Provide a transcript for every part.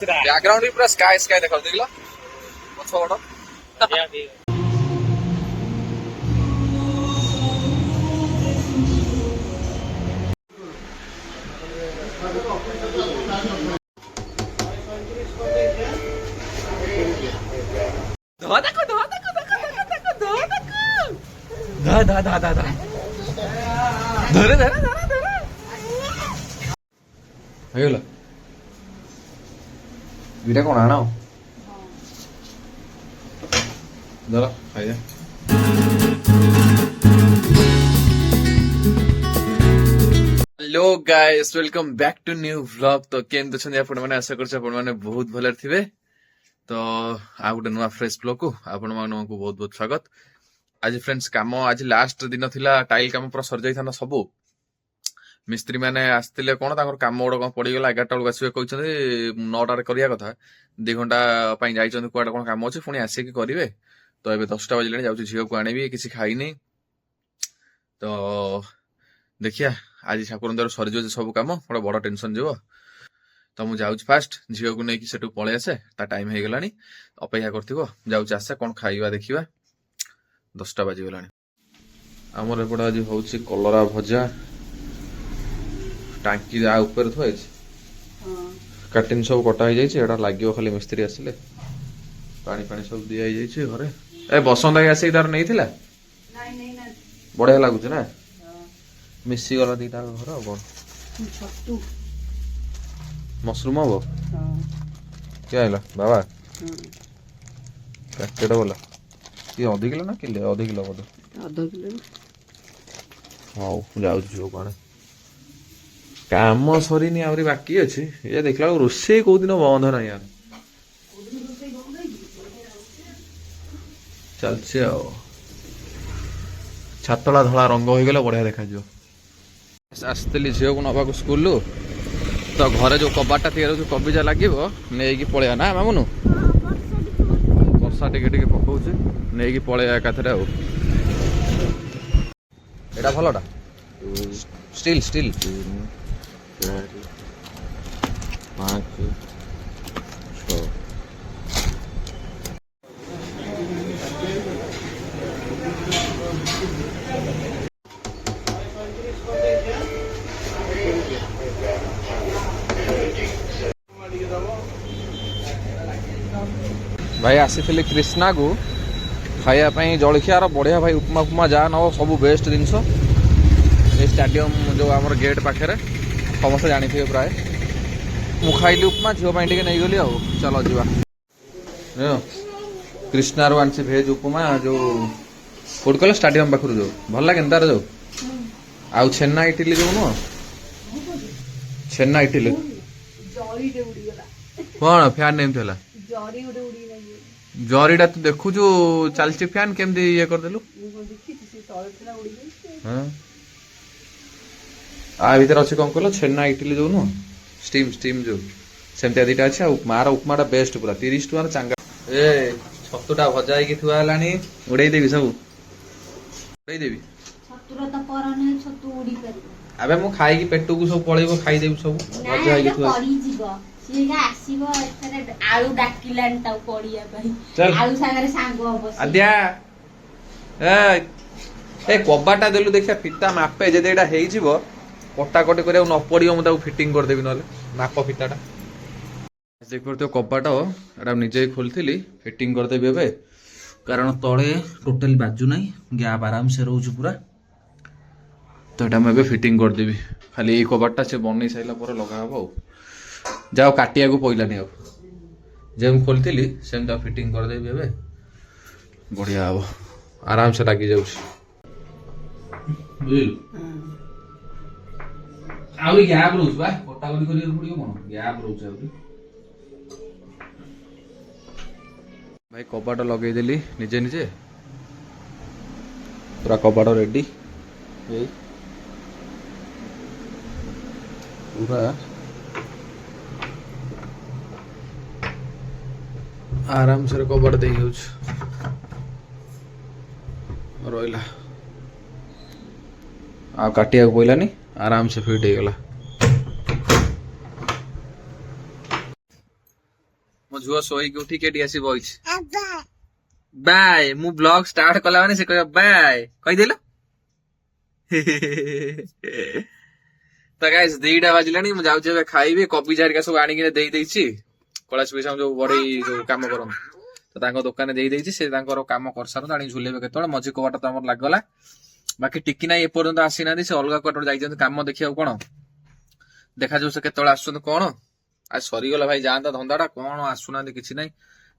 Background भी पूरा sky sky देखा देखला पछ बड़ धरे धरे ହେଇଗଲା ଦୁଇଟା କଣ ଆଣ ଧର ଖାଇବା hello guys welcome back to new vlog तो केम अछन आपण माने आशा करछ आपण माने बहुत भले थिबे तो आ गुटे नुवा फ्रेश ब्लॉग को आपण माननको बहुत बहुत स्वागत आज फ्रेंड्स काम आज लास्ट दिन थिला टाइल काम पूरा सर जाई थाना सब मिस्त्री मैंने आसते कौन कम गोड़ कौन पड़गला 11टा बेलू आसवे कहते 9टार करिया कथा 2 घंटा जाइए कुआडे कौन काम अच्छे पुणी आसिक करेंगे तो ये 10टा बजला जाऊँ झील को आनी किसी खाईनी तो देखिया आज ठाकुर दर सरीज सब कम गोटे बड़ टेंशन जीव तो मुझे जाऊँ फास्ट झील को लेकिन सेठू पलि आसे टाइम हो गलानी अपेक्षा कर जाऊँ आसे कौन खाइबा देखा 10टा बाजिगला आमर एपटे आज हूँ कलरा भजा टांकी ऊपर थुआई काटिन सब कटा हो जाए लगे खाली मिस्त्री आसिले पानी पानी सब दि जाइए घरे ए बसंत आई आसिक तार नहीं थिला बढ़िया लगुच ना मिसी गला दीटा घर कौन मशरूम हम क्या है बाबा पैकेट बोला ये अध किलो ना किले अध किलो बोधे हाँ जाऊ कौन काम सरीनी आहरी बाकी अच्छे ये देखला रोषे कौ दिन बंद ना यार चलছে छातला धला रंग हो गला बढ़िया देखा आसती झील को नवा स्कूल तो घरे जो कबाटा तैयार कबिजा लगे नहीं पलैया ना मामुनु वर्षा टे पकाऊे नहीं पलैया एकाथरे एटा भलटा स्टील स्टील 5 6 भाई आसी कृष्णा को खायापाई जलखियार बढ़िया भाई उपमा उपमा जहाँ नब सब बेस्ट जिनस स्टाडियम जो आम गेट पाखे समस्त जानी थे प्राय मु खाइली उपमा झील टे नहीं गली चलो जीवा कृष्णार आनी भेज उपमा जो कौट कल स्टाडियम पाखर जो भल लगे तार जो आउ छेना इटिली जो नुह छेना इटिली कौन फैन नेम थला जरीटा तू देखु चलची फैन केमती ये करदेलु आ भर अच्छे कौन कल छेना इटिली जो नुह स्टीम स्टीम जो सेमती दीटा अच्छे मार उपमाटा बेस्ट पूरा 30 टकर चांगा ए छतुटा भजा हो थुआला उड़े देवी सब उड़े देवी अबे मु खाई पेट को सब पलैब खाईदेवी सब भजा हो आद्या ए कबाटा देलु देखिया फिता मापे जे एटा हेइजिवो कटाकटी कर न पड़ो मुझे फिटिंग करदेवी ना नाप फिताटा देख पार कपाट एटा निजे खोली फिटिंग करदेवी ए कारण तले टोटाल बाजू ना गैप आराम से रोच पूरा तो ये मुझे फिटिंग करदेवी खाली ये कबाटा से बन सारा लगा हम जाओ काटिया को पड़ानी आम खोली सेम फिटिंग करदेवी ए बढ़िया हम आराम से लगी जाऊँ आउरी गैप रोच बा कटाकटी करिया पड़ियो कोन गैप रोच आउरी भाई कबाट लगे देली निजे निजे पूरा कबाट रेडी ए पूरा आराम से कबाट दे होछ रोइला आ काटिया को पइलानी आराम से फिट हो गला मो झुओ सोई के उठी केटी आसी बइछ बाय मु ब्लॉग स्टार्ट कला माने से कह बाय कहि देलो तो गाइस 2टा बाजिलानी मु जाउछ एबे खाइबे कॉफी जारिका सब आनी के देई देइछि कलास पैसा जो बड़ी जो काम करम तो तांको दुकान देई देइछि से तांकर काम करसारो ताणी झुलेबे केतोळ मझी कोवाटा त हमर लागगला बाकी टिकी नाही एपर्यंत आसी नादी से अलगा क्वार्टर जाइछन काम देखिया कोन देखा जो से केतोळ आसुन कोन आज सरी गला भाई जानता धंदाटा कोन आसुना दे किछि नाही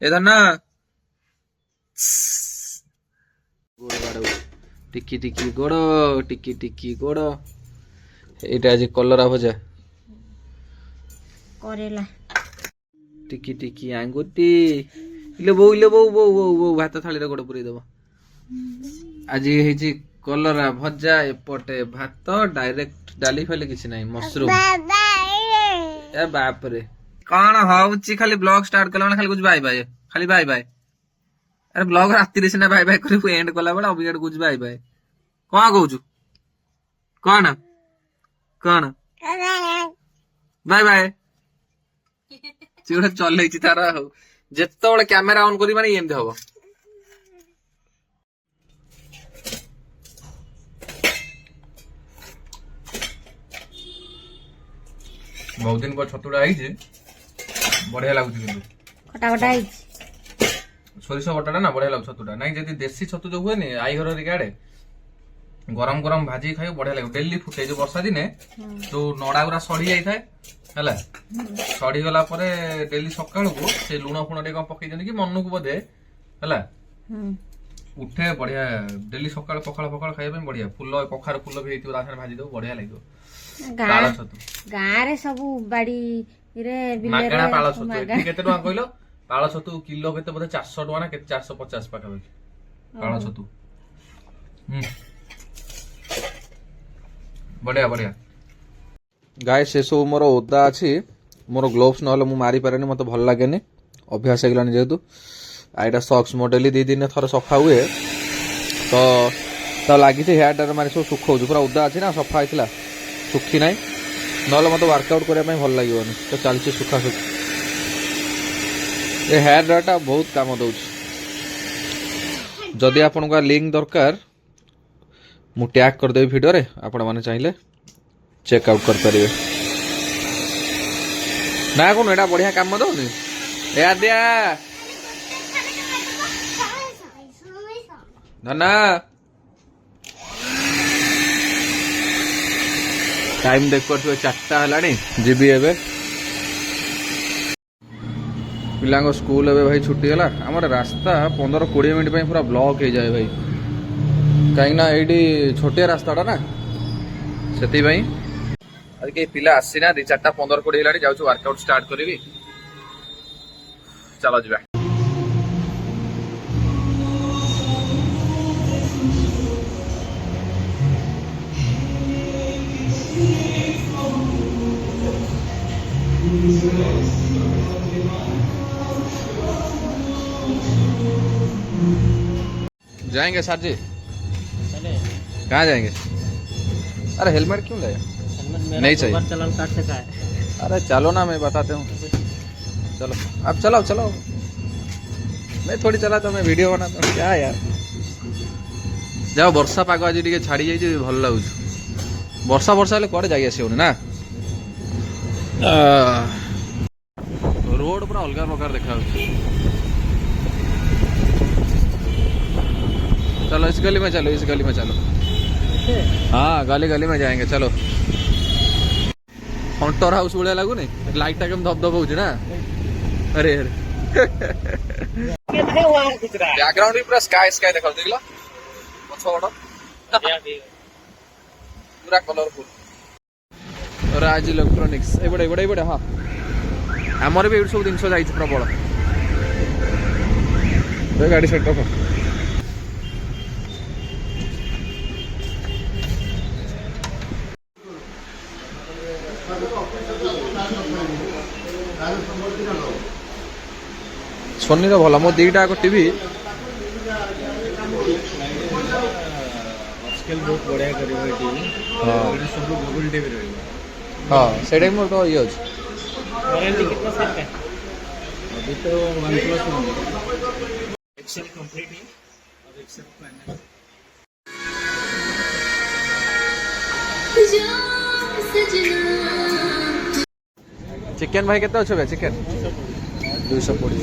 ए धन्ना गोड़ गाड़ो टिकी टिकी गोड़ टिकी टिकी गोड़ एटा आज कलरा भजा करेला टिकी टिकी आंगुठी इले बो भात थाली रे गोड़ पुरै देबो आज हेजी कलरा भजा एपटे भात डायरेक्ट डाली फेले किछि नाही मशरूम ए बाप रे कोन होउची खाली ब्लॉग स्टार्ट कला खाली कुछ बाय बाय खाली बाय बाय अरे ब्लॉग राती रे सिना बाय बाय करू एंड कला बडा अबिगड कुछ बाय बाय कोन कहूछु कोन कोन बाय बाय चिड़ा चलै छि तारा हो जेतबेले कैमरा ऑन करी माने एमते हबो बहुत दिन पर छतुड़ा आई जे बढ़िया लागुछि किंतु खटा खटा आई सोरिष बटाटा ना बढ़िया लागु छतुड़ा नाही जदी देसी छतु जो हुए ने आई घर रे गाडे गरम गरम भाजी खाइ बढ़िया लागु डेली फुटे जो वर्षा दिने जो नडा गुरा सड़ी जाई थाए हला सड़ी गला परे डेली सकाळ को से लूण फुण टे पकई जनी कि मन्नू को बदे हला उठे बढ़िया डेली सकाळ पखाळ पखाळ खाइ पे बढ़िया फुल कखार फुल भी हेतियो रासन भाजी दो बढ़िया लागो पाळ छतु गाँ रे सब बाड़ी रे बिले रे मागणा पाळ छतु एठी केते टका कइलो पाळ छतु किलो केते बदे 400 टका ना केते 450 पाखा पाळ छतु बढ़िया बढ़िया गाय से सब मोर ओदा अच्छी मोर ग्लोव्स ना मु मारी पारे मत भल लगे अभ्यास हो गलानी जेहेतु आईटा सक्स मो डेली 2 दिन थर सफा हुए तो लगी हेयर ड्रायर मारी सब सुखाऊ पूरा ओदा अच्छी ना सफा होता सुखी ना ना मत वर्कआउट करने भल लगे तो चलती सुखा सुखी ये हेयर ड्रायरटा बहुत काम दौर जदि आपण लिंक दरकार मु टैग करदेवी वीडियो रे आपण माने चाहिए चेकआउट कर पारे ना कौन एटा बढ़िया काम दौनी ए दिया धना टाइम देख कर 4टा हलानी जीबी एबे पिलांग स्कूल एबे भाई छुट्टी गला हमर रास्ता 15-20 मिनिट पे पूरा ब्लॉक हो जाए भाई कहीं ना ये छोटे रास्ता ना से आज के पिला आसीना 4:15-20 हेलानी जाउछु वर्कआउट स्टार्ट करिवि चलो जिबा जाएंगे सर जी कहाँ जाएंगे अरे हेलमेट क्यों लाया नहीं चाहिए चलान काट सका है अरे चलो ना मैं बताते हूँ चलो अब चलो चलो मैं थोड़ी चला तो मैं वीडियो बनाता हूँ क्या यार जाओ वर्षा पाग आज टे छाड़ी जाइए भल लगुच वर्षा वर्षा हेल्ले कड़े जाई आसोनी ना रोड पूरा अलग प्रकार देखा चलो इस गली में चलो इस गली में चलो हाँ गली गली में जाएंगे चलो हंटर हाउस भाया लगुनि लाइट केम धबधब हो ना अरे अरे बैकग्राउंड भी पूरा स्काई स्काई देखा देखला पछवड़ पूरा कलरफुल राज इलेक्ट्रोनिक्स एबड़े हाँ आमर भी सब जिन जाइए प्रबल गाड़ी सेट रख सोनी भल मो 2टा टीवी हाँ से मोर तो ये ये तो वन प्लस एक्सेल कंप्लीट है और एक्सेल फाइनल। चिकेन भाई केते अच्छे चिकेन 220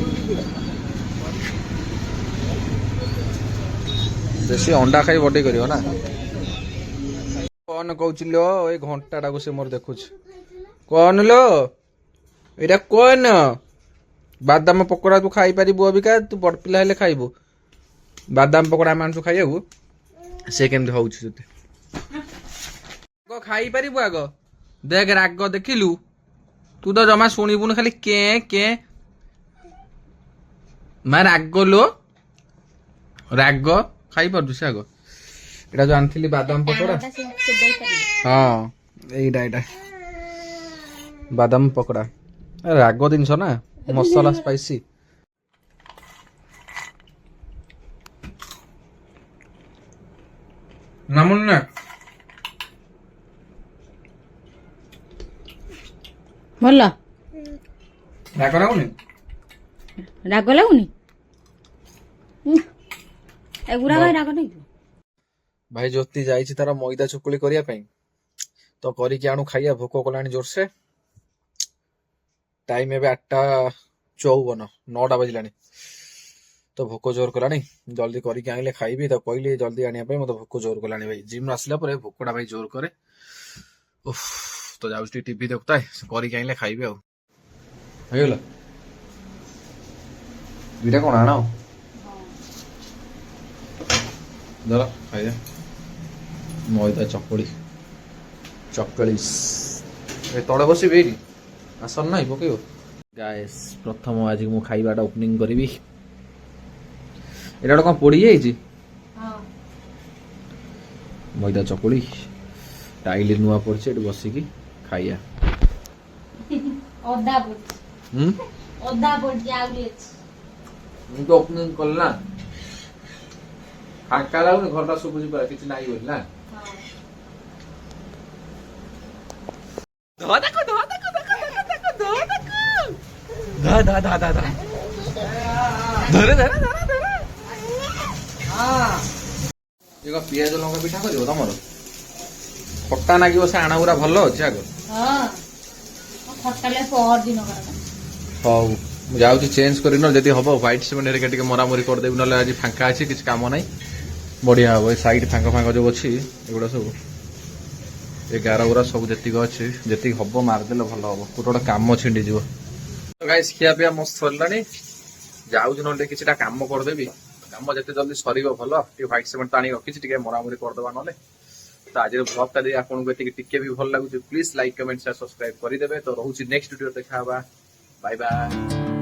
बेसी अंडा खाई बडे करियो ना कौन कहूचिलो ए घंटाटा को से मोर देखुछ कौन लो एटा कौन बादाम पकोड़ा तू खाई पारिबु अबिका तू बड़ पिला हेले खाइबु बादाम पकोड़ा मानसु खाइबु से केमति होउछ जते खाई पारिबु आगो देख राग देखिलु तू तो जमा शुणिबुन खाली के मैं राग लो राग खाई पारु से आगो एटा जो आनथिली बादाम पकोड़ा हाँ एटा बादाम पकोड़ा राग जिनस ना मसला स्पाइसी नामुन ना ଭଲ ରାଗ ଲାଗୁନି ରାଗ ଲାଗୁନି ଏଗୁଡା କାଇଁ ରାଗ ନାଇଁ ଭାଇ ଜ୍ୟୋତି ଯାଇଛି ତାର ମଇଦା ଚକୁଳି କରିବା ପାଇଁ ତ କରିକି ଆଣୁ ଖାଇବା ଭୋକ କଲାଣି ଜୋରସେ ଟାଇମ ଏବେ 8:54 9ଟା ବାଜିଲାଣି ତ ଭୋକ ଜୋର କଲାଣି ଜଲ୍ଦି କରିକି ଆଣିଲେ ଖାଇବି ତ କହିଲି ଜଲ୍ଦି ଆଣିବା ପାଇଁ ମତେ ଭୋକ ଜୋର କଲାଣି ଭାଇ ଜିମ୍ ଆସିଲା ପରେ ଭୋକଟା ଭାଇ ଜୋର କରେ ଉଫ ତ ଯାଉଛି ଟିକେ ଟିଭି ଦେଖୁଥାଏ କରିକି ଆଣିଲେ ଖାଇବି ଆଉ ହେଇଗଲା ଦୁଇଟା କଣ ଆଣ ଧର ଖାଇବା ମଇଦା ଚକୁଳି ଏ ତଳେ ବସିବି ଏଇଠି ଆସନ ନାହିଁ ପକେଇବ ଗାଏସ୍ ପ୍ରଥମ ଆଜି ମୁଁ ଖାଇବାଟା ଓପନିଂ କରିବି ଏଇଟା ଗୋଟେ କଣ ପୋଡିଯାଇଛି ମଇଦା ଚକୁଳି ଟାଇଲି ନୂଆ ପଡିଛି ଏଠି ବସିକି ଖାଇବା ଅଦା ପଡିଛି ଅଦା ପଡିଛି ଆହୁରି ଅଛି ମୁଁ ତ ଓପନିଂ କଲି ନା ଫାଙ୍କା ଲାଗୁନି ଘରଟା ଶୁଭୁଛି ପୁରା କିଛି ନାହିଁ ବୋଲି ନା ପିଆଜ ଲଙ୍କା ପିଠା କରିବ ତମର ଖଟା ନାଗିବ ସେ ଆଣ ଗୁରା ଭଲ ଅଛି ଆଗ ହଉ ମୁଁ ଯାଉଛି ଚେଞ୍ଜ କରି ନ ଯଦି ହବ ହ୍ୱାଇଟ୍ ସିମେଣ୍ଟ ହେରିକା ଟିକେ ମରାମରି କରିଦେବି ନହେଲେ ଆଜି ଫାଙ୍କା ଅଛି କିଛି କାମ ନାହିଁ ବଢିଆ ହବ ଏ ସାଇଡ୍ ଫାଙ୍କା ଯୋଉ ଅଛି ଏଗୁଡା ସବୁ ଏ ଗାର ଗୁରା ସବୁ ଯେତିକି ଅଛି ଯେତିକି ହବ ମାରିଦେଲେ ଭଲ ହବ ଗୋଟେ ଗୋଟେ କାମ ଛିଣ୍ଡିଯିବ ଗାଇସ୍ ଖିଆ ପିଆ ମସ୍ତ ସରିଲାଣି ଯାଉଛି ନହେଲେ କିଛିଟା କାମ କରିଦେବି କାମ ଯେତେ ଜଲ୍ଦି ସରିବ ଭଲ ଟିକେ ହ୍ୱାଇଟ୍ ସିମେଣ୍ଟ ତ ଆଣି ରଖିଛି ଟିକେ ମରାମରି କରିଦେବା ନହେଲେ ତ ଆଜିର ବ୍ଲଗଟା ଯଦି ଆପଣଙ୍କୁ ଏତିକି ଟିକେ ବି ଭଲ ଲାଗୁଛି please like comment share subscribe କରିଦେବେ ତ ରହୁଛି ନେକ୍ସଟ ଭିଡିଓ ଦେଖା ହବା ବାଏ ବାଏ